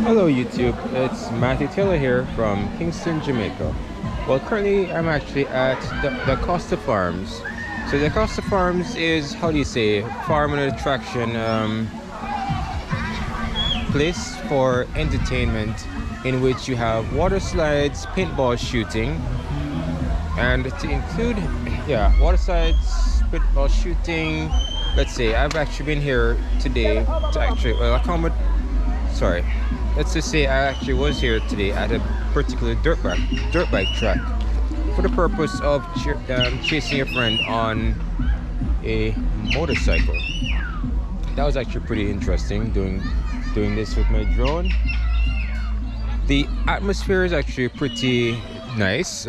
Hello YouTube, it's Matthew Taylor here from Kingston, Jamaica. Well, currently I'm actually at the Costa Farms. So the Costa Farms is, how do you say, farm and attraction place for entertainment in which you have water slides, paintball shooting, and to include, yeah, water slides, paintball shooting. Let's say I've actually been here today to actually, well, let's just say I actually was here today at a particular dirt bike track for the purpose of chasing a friend on a motorcycle. That was actually pretty interesting, doing this with my drone. The atmosphere is actually pretty nice.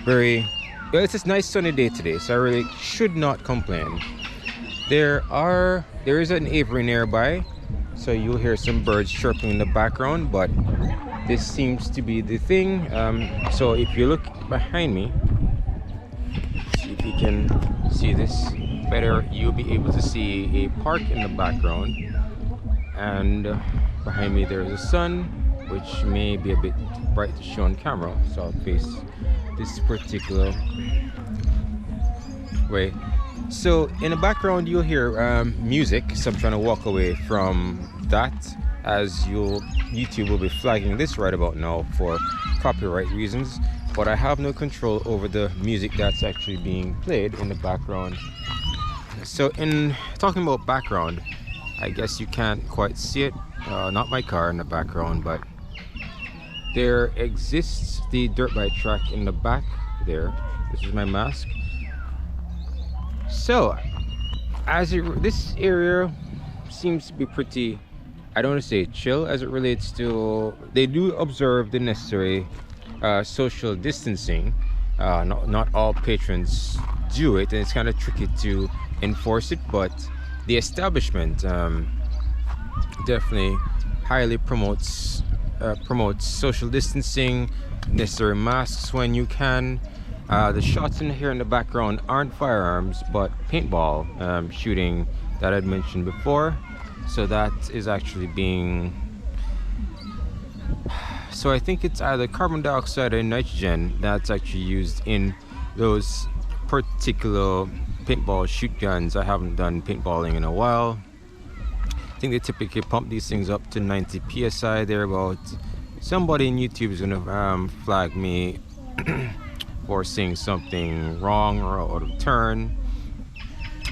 Very well, it's a nice sunny day today, so I really should not complain. There is an aviary nearby, so you'll hear some birds chirping in the background, but this seems to be the thing. So if you look behind me, see if you can see this better, you'll be able to see a park in the background, and behind me there's a sun, which may be a bit bright to show on camera, so I'll face this particular way. So in the background you'll hear music, so I'm trying to walk away from that, as YouTube will be flagging this right about now for copyright reasons, but I have no control over the music that's actually being played in the background. So in talking about background, I guess you can't quite see it, not my car in the background, but there exists the dirt bike track in the back there. This is my mask. So this area seems to be pretty, I don't want to say chill, as it relates to, they do observe the necessary social distancing. Not all patrons do it, and it's kind of tricky to enforce it, but the establishment definitely highly promotes social distancing, necessary masks when you can. The shots in here in the background aren't firearms, but paintball shooting that I'd mentioned before. So that is actually being, so I think it's either carbon dioxide or nitrogen that's actually used in those particular paintball shoot guns. I haven't done paintballing in a while. I think they typically pump these things up to 90 psi thereabout. Somebody in YouTube is gonna flag me for saying something wrong or out of turn,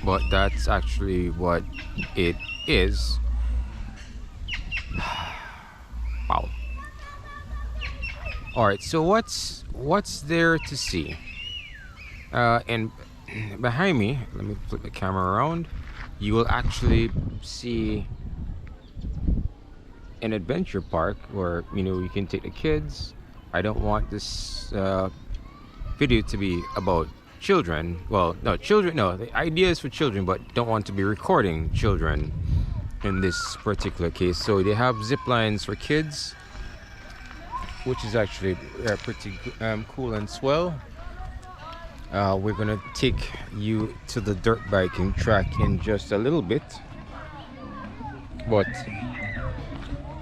but that's actually what it is. Wow. All right, so what's there to see? And behind me, let me flip the camera around, you will actually see an adventure park where, you know, you can take the kids. I don't want this video to be about children. Well, no, the idea is for children, but don't want to be recording children in this particular case. So they have zip lines for kids, which is actually pretty cool and swell. We're gonna take you to the dirt biking track in just a little bit, but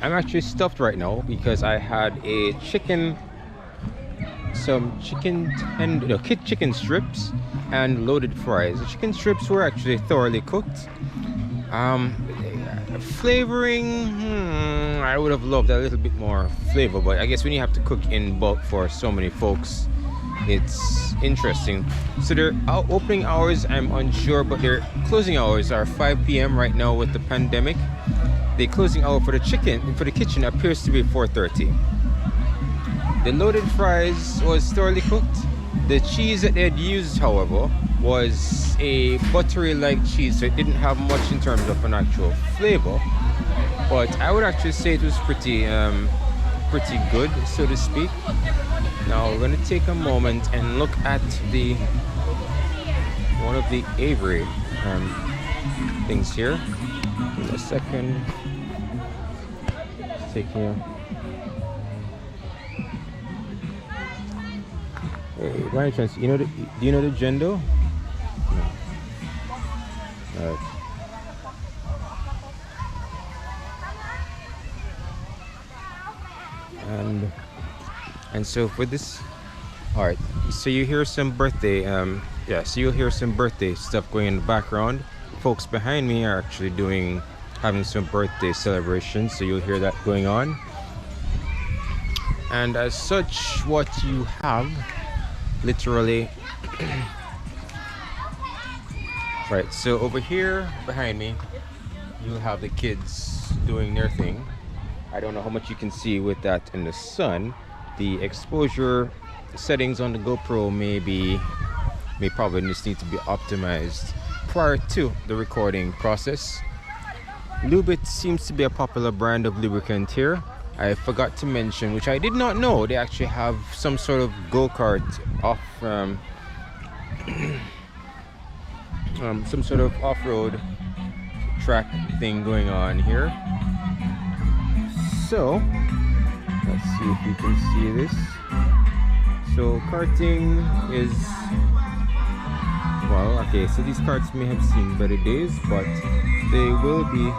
I'm actually stuffed right now because I had a chicken strips and loaded fries. The chicken strips were actually thoroughly cooked. Flavoring, I would have loved a little bit more flavor, but I guess when you have to cook in bulk for so many folks, it's interesting. So their opening hours, I'm unsure, but their closing hours are 5 p.m. right now with the pandemic. The closing hour for the kitchen appears to be 4:30. The loaded fries was thoroughly cooked. The cheese that they had used, however, was a buttery like cheese, so it didn't have much in terms of an actual flavor, but I would actually say it was pretty good, so to speak. Now we're going to take a moment and look at one of the aviary things here. Give me a second. Let's take here. Hey, by any chance, do you know the Gendo? No. And so for this, all right, so you hear some birthday yeah, so you'll hear some birthday stuff going in the background. Folks behind me are actually having some birthday celebrations, so you'll hear that going on. And as such, what you have literally right, so over here behind me you'll have the kids doing their thing. I don't know how much you can see with that in the sun. The exposure settings on the GoPro may probably just need to be optimized prior to the recording process. Lubit seems to be a popular brand of lubricant here. I forgot to mention, which I did not know, they actually have some sort of go-kart off some sort of off-road track thing going on here. So let's see if you can see this. So karting is, well, okay, so these carts may have seen better days, but they will be,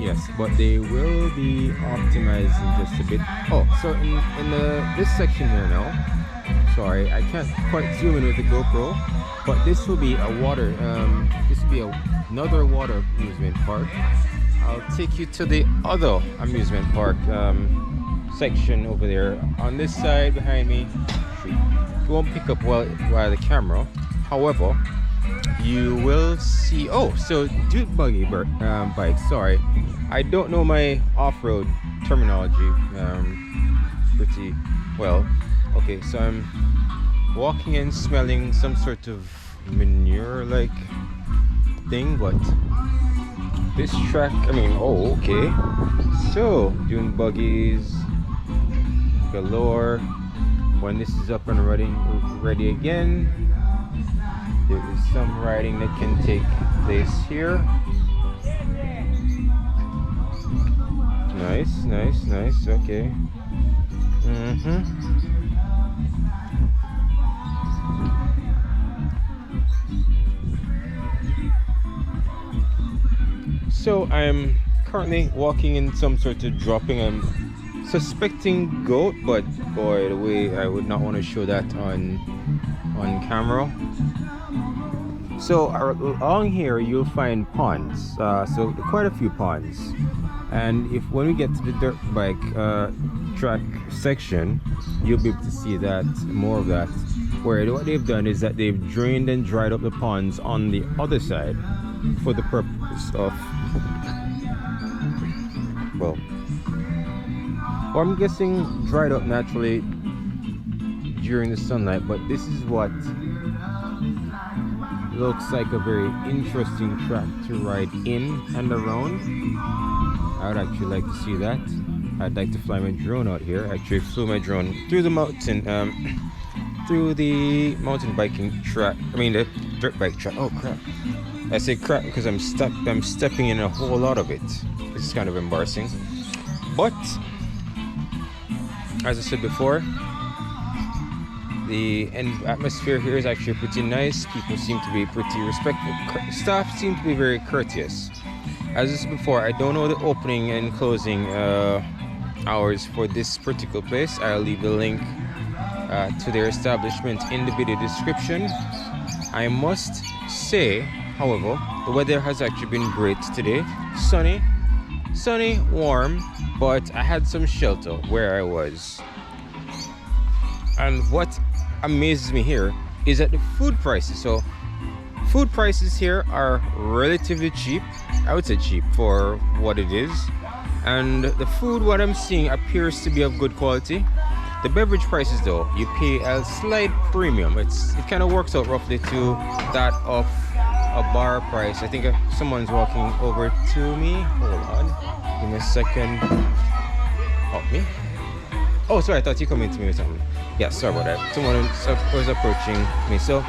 yes, but they will be optimized in just a bit. Oh, so in this section here now, sorry, I can't quite zoom in with the GoPro, but this will be a water, this will be another water amusement park. I'll take you to the other amusement park section over there on this side behind me. You won't pick up well the camera, however you will see, oh, so dune buggy bike, sorry, I don't know my off-road terminology pretty well. Okay, so I'm walking and smelling some sort of manure like thing, but this track, I mean, oh, okay, so dune buggies galore. When this is up and ready again, there is some riding that can take place here. Nice, okay. So I'm currently walking in some sort of dropping. I'm suspecting goat, but boy, the way I would not want to show that on camera. So along here you'll find ponds, so quite a few ponds, and when we get to the dirt bike track section, you'll be able to see that, more of that, where what they've done is that they've drained and dried up the ponds on the other side for the purpose of, well, I'm guessing dried up naturally during the sunlight, but this is what looks like a very interesting track to ride in and around. I would actually like to see that. I'd like to fly my drone out here. I actually flew my drone through the mountain, through the mountain biking track, I mean the dirt bike track. Oh crap, I say crap because I'm stepping in a whole lot of it. This is kind of embarrassing, but as I said before, the atmosphere here is actually pretty nice. People seem to be pretty respectful. Staff seem to be very courteous. As I said before, I don't know the opening and closing hours for this particular place. I'll leave the link to their establishment in the video description. I must say, however, the weather has actually been great today. Sunny, warm, but I had some shelter where I was. And what amazes me here is that the food prices. So food prices here are relatively cheap. I would say cheap for what it is. And the food, what I'm seeing, appears to be of good quality. The beverage prices though, you pay a slight premium. It kind of works out roughly to that of a bar price. I think someone's walking over to me. Hold on, give me a second. Help me. Oh, sorry, I thought you coming to me with something. Yeah, sorry about that. Someone was approaching me. So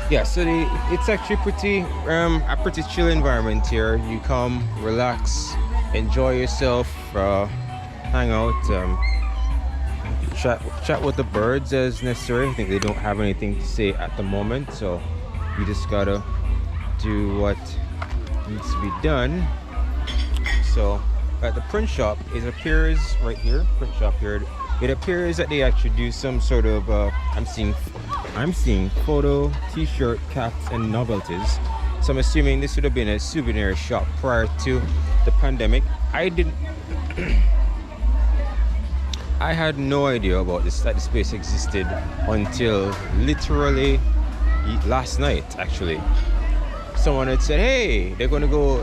yeah, so it's actually a pretty chill environment here. You come, relax, enjoy yourself, hang out, chat with the birds as necessary. I think they don't have anything to say at the moment, so you just gotta do what needs to be done. So at the print shop, it appears right here, print shop here. It appears that they actually do some sort of I'm seeing photo, t-shirt, caps, and novelties. So I'm assuming this would have been a souvenir shop prior to the pandemic. I had no idea about this, that this place existed until literally last night. Actually, someone had said, "Hey, they're gonna go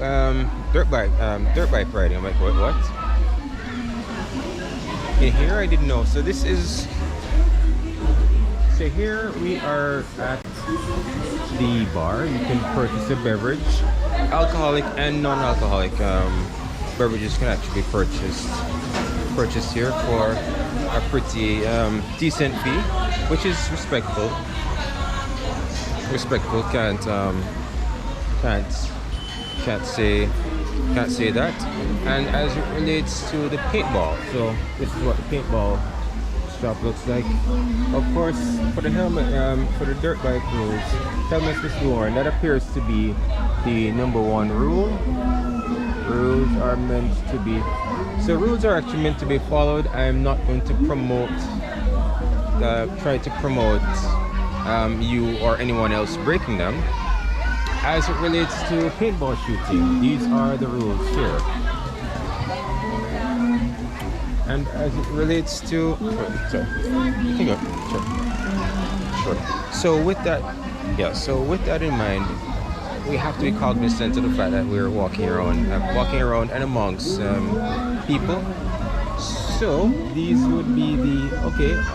dirt bike riding." I'm like, what? In here, I didn't know. So this is. So here we are at the bar. You can purchase a beverage. Alcoholic and non-alcoholic beverages can actually be purchased here for a pretty decent fee, which is respectful. Can't say that. And as it relates to the paintball, so this is what the paintball shop looks like. Of course, for the helmet, for the dirt bike rules, helmets must be worn. That appears to be the #1 rule. Rules are meant to be. So rules are actually meant to be followed. I am not going to try to promote you or anyone else breaking them. As it relates to paintball shooting, these are the rules here. And as it relates to, sure. So with that in mind, we have to be cognizant of the fact that we're walking around and amongst people. So these would be the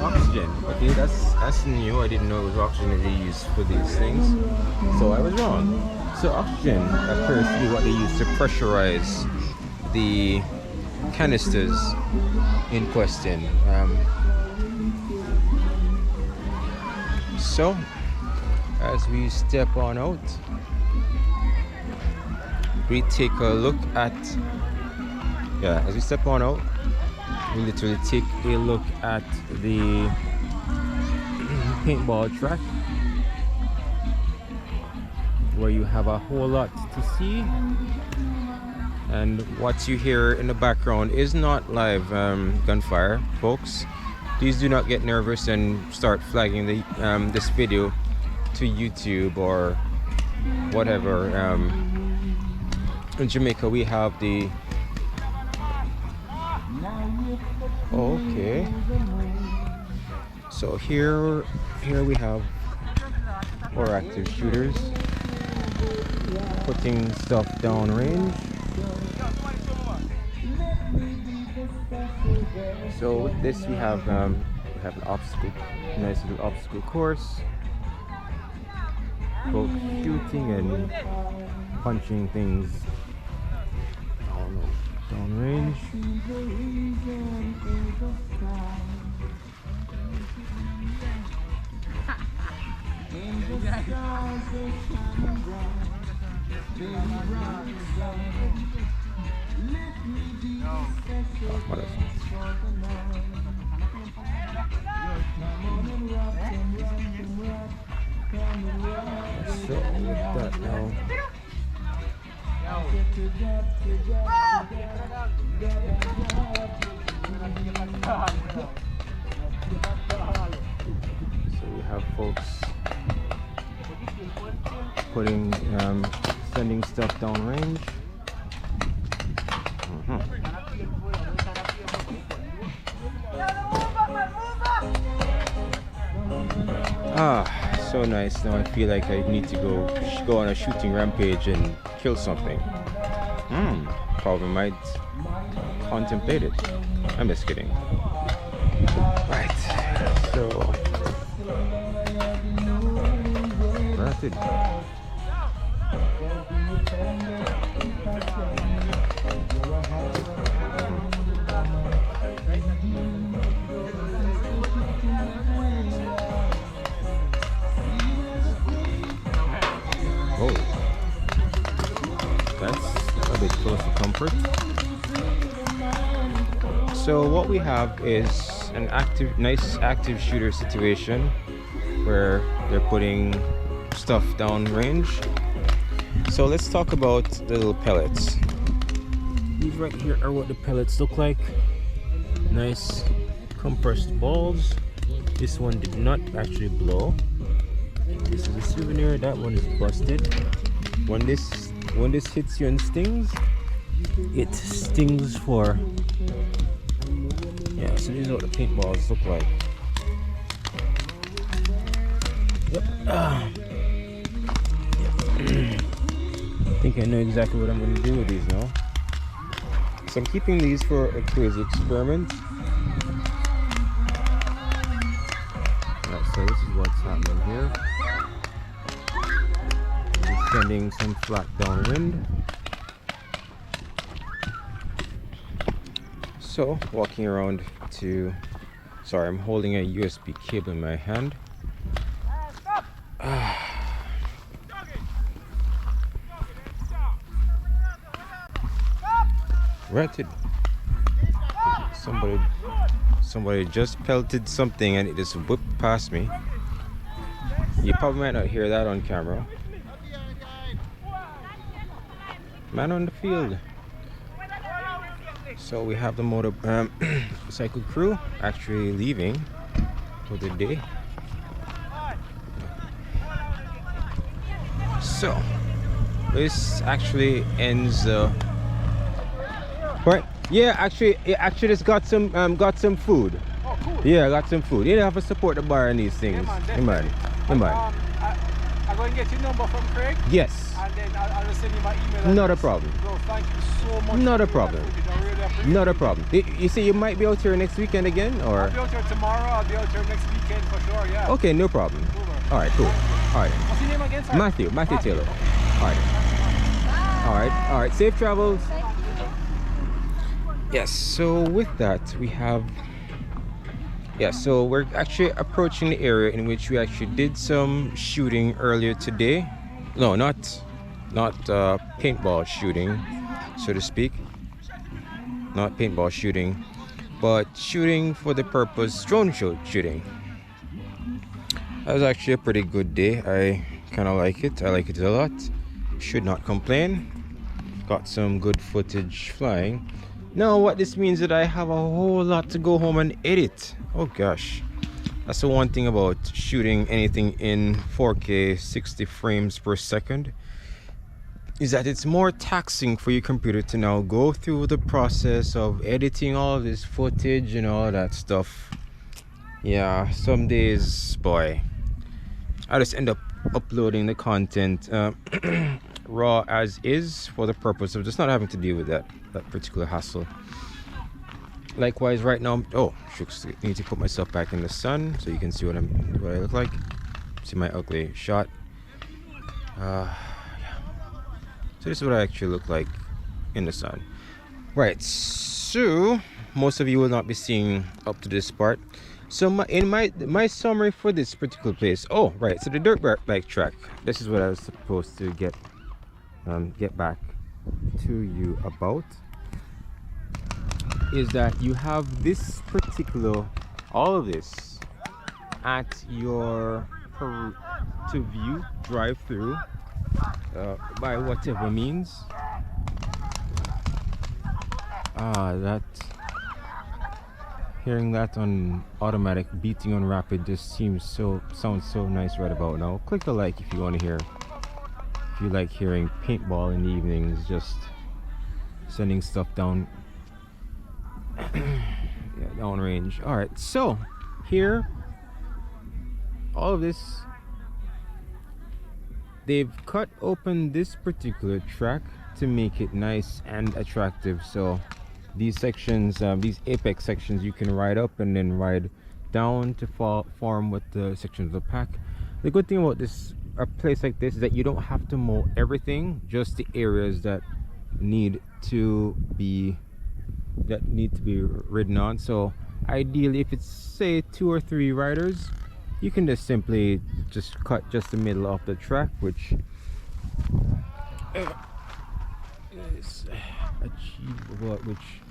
oxygen. Okay, that's new. I didn't know it was oxygen that they used for these things, so I was wrong. So oxygen appears to be what they use to pressurize the canisters in question. So as we step on out, we take a look at as we step on out, we literally take a look at the paintball track, where you have a whole lot to see. And what you hear in the background is not live gunfire, folks. Please do not get nervous and start flagging this video to YouTube or whatever. In Jamaica we have the so here we have our active shooters putting stuff down range. So with this we have an obstacle, nice little obstacle course, both shooting and punching things down range. So with that now, so we have folks putting sending stuff down range. So nice. Now I feel like I need to go on a shooting rampage and kill something. Probably might contemplate it. I'm just kidding. Right. So rapid. So what we have is an nice active shooter situation where they're putting stuff down range. So let's talk about the little pellets. these right here are what the pellets look like. Nice compressed balls. This one did not actually blow. This is a souvenir. That one is busted. When this hits you and stings, it stings for, yeah. So these are what the paintballs look like. Yep. Yep. I think I know exactly what I'm going to do with these now. So I'm keeping these for a crazy experiment. Alright, so this is what's happening here. I'm sending some flat downwind. So walking around to, sorry, I'm holding a USB cable in my hand. Rented. Somebody just pelted something and it just whipped past me. You probably might not hear that on camera. Man on the field. So we have the motorcycle crew actually leaving for the day. So this actually ends right. Yeah, actually just got some food. Oh, cool. Yeah, I got some food. You have to support the bar and these things. Yeah, man. I'm going to get your number from Craig. Yes. And then I'll send you my email. Not a problem. Bro, thank you so much. Not a problem. Not a problem. You say you might be out here next weekend again, or? I'll be out here tomorrow. I'll be out here next weekend for sure. Yeah. Okay, no problem. Cool, all right, cool. All right. What's your name again? Sorry? Matthew Taylor. All right. All right. Safe travels. Yes, so with that we have, yeah, so we're actually approaching the area in which we actually did some shooting earlier today. No, not paintball shooting, so to speak. Not paintball shooting, but shooting for the purpose, drone shooting. That was actually a pretty good day. I kind of like it. I like it a lot. Should not complain. Got some good footage flying. Now what this means is that I have a whole lot to go home and edit. Oh gosh, that's the one thing about shooting anything in 4K 60 frames per second, is that it's more taxing for your computer to now go through the process of editing all of this footage and all that stuff. Yeah, some days, boy, I just end up uploading the content raw as is, for the purpose of just not having to deal with that particular hassle. Likewise, right now, oh shucks, I need to put myself back in the sun so you can see what I look like. See my ugly shot. Yeah. So this is what I actually look like in the sun. Right, so most of you will not be seeing up to this part. So my summary for this particular place. Oh right, so the dirt bike track. This is what I was supposed to get back to you about, is that you have this particular, all of this at your to view, drive through by whatever means. That hearing that on automatic beating on rapid just sounds so nice right about now. Click the like if you want to hear. If you like hearing paintball in the evenings, just sending stuff down, yeah, down range. All right, so here, all of this, they've cut open this particular track to make it nice and attractive. So these sections, these apex sections, you can ride up and then ride down to form with the sections of the pack. The good thing about this, a place like this, is that you don't have to mow everything, just the areas that need to be ridden on. So ideally, if it's say 2 or 3 riders, you can just simply just cut just the middle of the track, which is achievable, which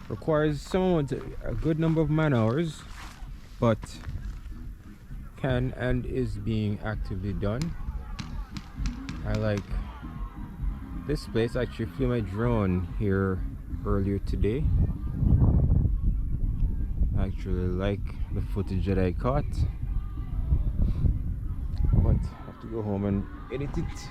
requires someone with a good number of man hours, but can and is being actively done. I like this place. I actually flew my drone here earlier today. I actually like the footage that I caught, but I have to go home and edit it.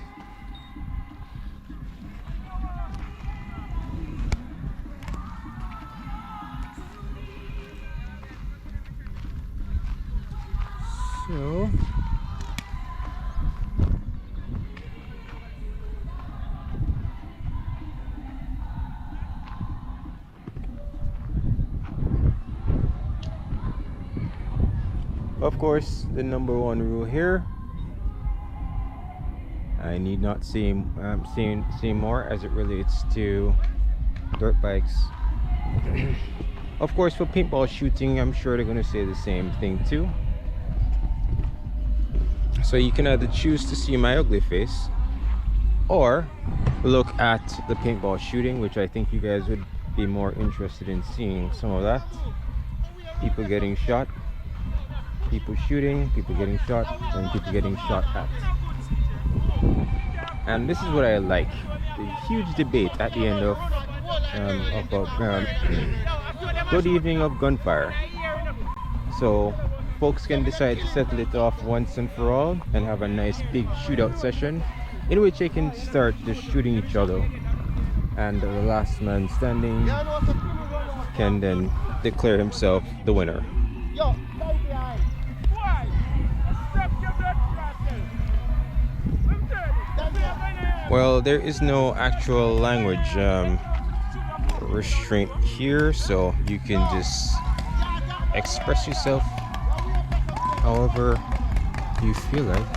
So of course, the number one rule here, I need not say more as it relates to dirt bikes. Of course, for paintball shooting, I'm sure they're going to say the same thing too. So you can either choose to see my ugly face or look at the paintball shooting, which I think you guys would be more interested in seeing some of that. People getting shot, people shooting, people getting shot, and people getting shot at. And this is what I like, the huge debate at the end of good evening of gunfire. So folks can decide to settle it off once and for all and have a nice big shootout session in which they can start just shooting each other, and the last man standing can then declare himself the winner. Well, there is no actual language restraint here, so you can just express yourself however you feel like.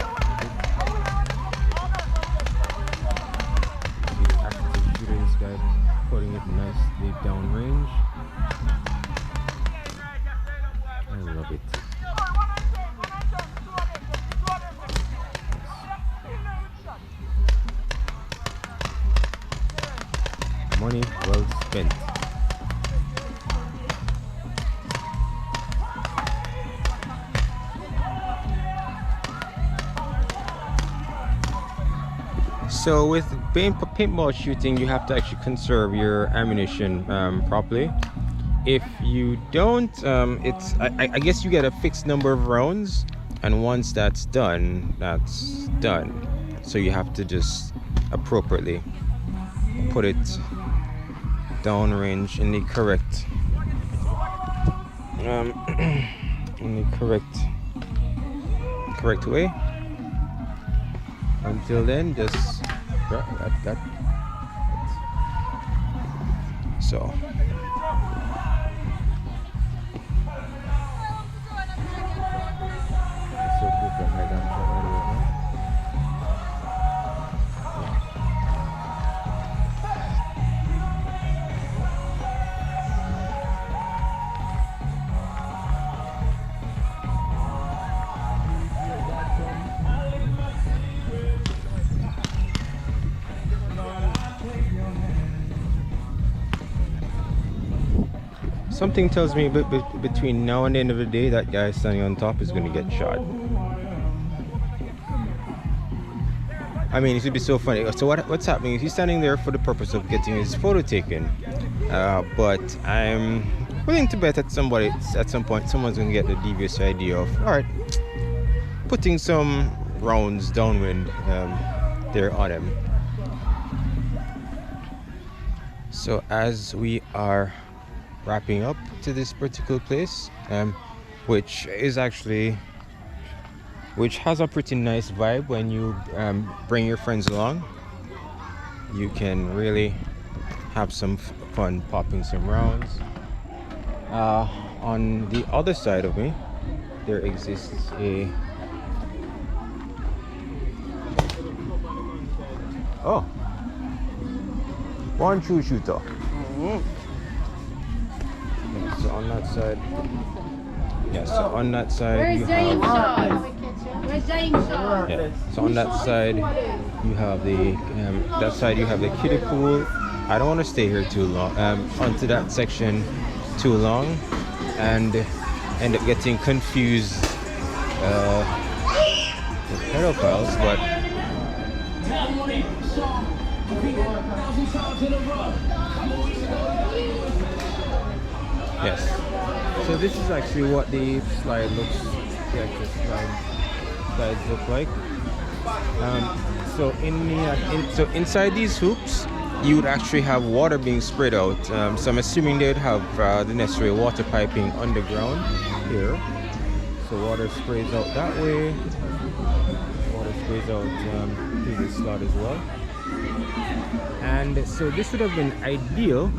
The active shooter, this guy putting it nicely downrange. I love it. Money well spent. So with paintball shooting, you have to actually conserve your ammunition properly. If you don't, I guess you get a fixed number of rounds, and once that's done, that's done. So you have to just appropriately put it downrange in the correct correct way. Until then, just that. So something tells me between now and the end of the day, that guy standing on top is going to get shot. I mean, it would be so funny. So what's happening is he's standing there for the purpose of getting his photo taken. But I'm willing to bet that at some point, someone's going to get the devious idea of, all right, putting some rounds downwind there on him. So as we are wrapping up to this particular place, which has a pretty nice vibe when you bring your friends along. You can really have some fun popping some rounds. On the other side of me, there exists a one true shooter. So on that side, so on that side you have. So on that side you have the kiddie pool. I don't want to stay here too long, onto that section too long, and end up getting confused with pedophiles, but Yes. So this is actually what the slide looks. The actual slides look like. So inside these hoops, you would actually have water being spread out. So I'm assuming they would have the necessary water piping underground here. So water sprays out that way. Water sprays out to this slot as well. And so this would have been ideal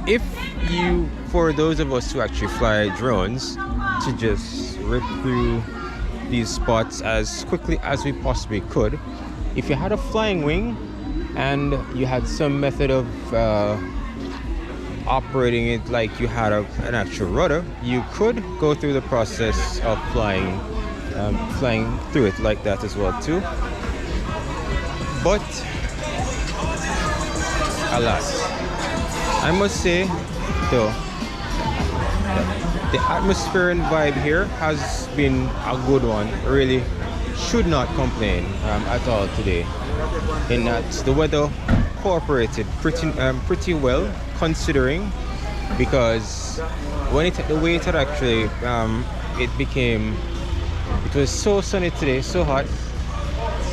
if you, for those of us who actually fly drones, to just rip through these spots as quickly as we possibly could. If you had a flying wing and you had some method of operating it like you had an actual rudder, you could go through the process of flying through it like that as well too. But alas, I must say though, the atmosphere and vibe here has been a good one. Really should not complain at all today, in that the weather cooperated pretty well, considering, because when the way it had actually it was so sunny today, so hot,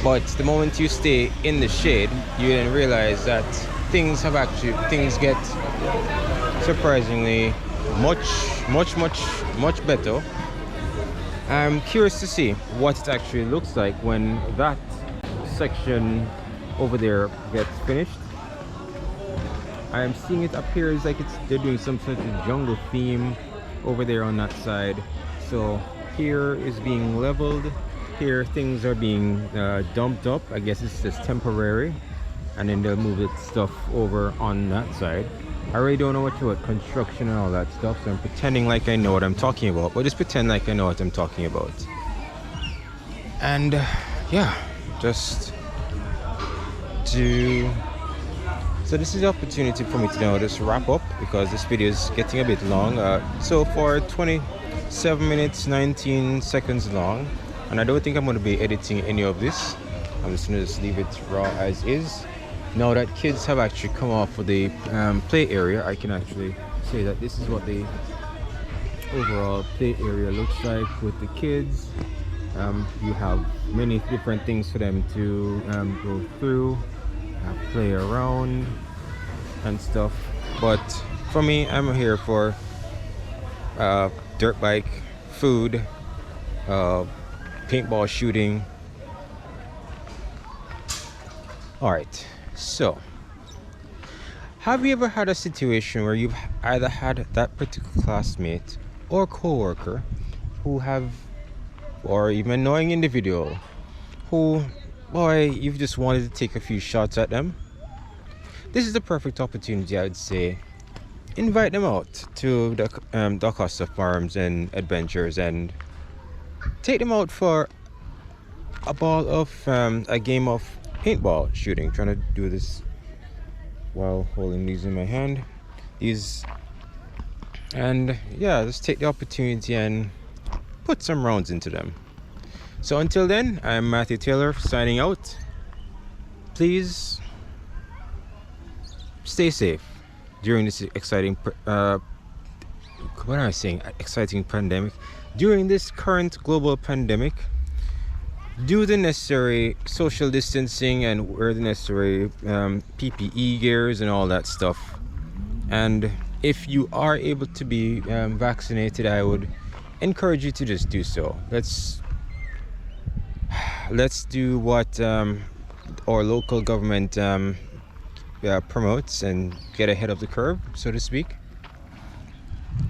but the moment you stay in the shade, you then realize that things get surprisingly much better. I'm curious to see what it actually looks like when that section over there gets finished. I am seeing it appears like they're doing some sort of jungle theme over there on that side. So here is being leveled, here things are being dumped up. I guess it's just temporary, and then they'll move the stuff over on that side. I really don't know much about construction and all that stuff, so I'm pretending like I know what I'm talking about, but just pretend like I know what I'm talking about. And yeah, just to, so this is the opportunity for me to now just wrap up, because this video is getting a bit long. So far 27 minutes 19 seconds long, and I don't think I'm going to be editing any of this. I'm just going to just leave it raw as is. Now that kids have actually come off of the play area, I can actually say that this is what the overall play area looks like with the kids. You have many different things for them to go through, play around and stuff. But for me, I'm here for dirt bike, food, paintball shooting. All right. So, have you ever had a situation where you've either had that particular classmate or co-worker who have, or even annoying individual who, boy, you've just wanted to take a few shots at them? This is the perfect opportunity, I would say. Invite them out to the DaCosta Farms and Adventures and take them out for a game of paintball shooting. Trying to do this while holding these in my hand, and yeah, just take the opportunity and put some rounds into them. So until then, I'm Matthew Taylor signing out. Please stay safe during this exciting exciting pandemic, during this current global pandemic. Do the necessary social distancing and wear the necessary PPE gears and all that stuff. And if you are able to be vaccinated, I would encourage you to just do so. Let's do what our local government promotes and get ahead of the curve, so to speak.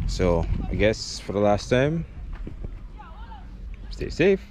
So I guess for the last time, stay safe.